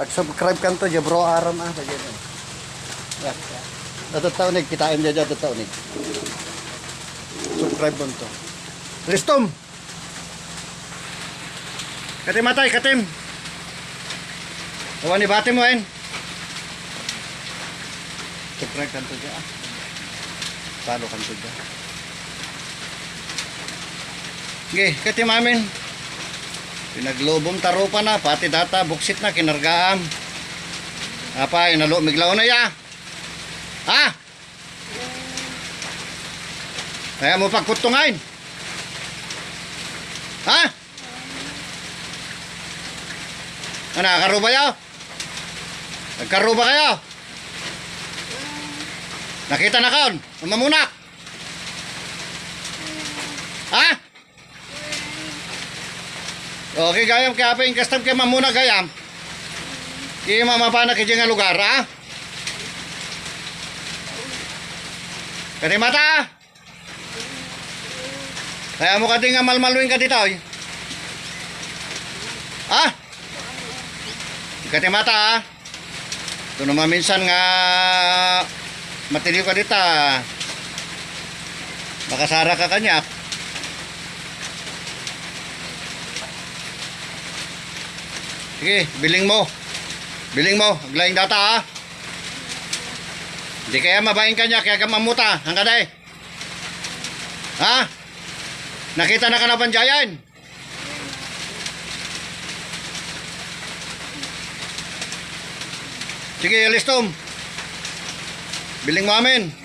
Subscribe kan to, bro aram sa ganyan. Ya. Dato taon kitain dia dato taon Subscribe mo to. Listom. Katim matay, katim. Awan ni bati mo Subscribe kan to dia. Follow kan to dia. Okay, katim amin. Pinaglubom tarupa na, pati data, buksit na, kinargaan. Apa, inalo, miglaw na ya. Ha? Kaya mo pagkutungain. Ha? Ano, karuba yaw? Nagkaruba kayo? Nakita na kaon? Umamunak? Ha? Okay, gayam kaya pa yung custom kaya mamuna gayam. Kaya mamapana kaya nga lugar, ha? Kaya mata? Kaya mo ka din nga malmaluin ka dito, ha? Kaya mata, ha? Ito naman minsan nga matiliw ka dito, makasara ka kanyak. Sige, biling mo. Biling mo. Aglaing data, ha? Hindi kaya mabaing kanya, kaya ka mamuta. Hanggang day. Ha? Nakita na ka na panjayan? Sige, listom. Biling mo amin.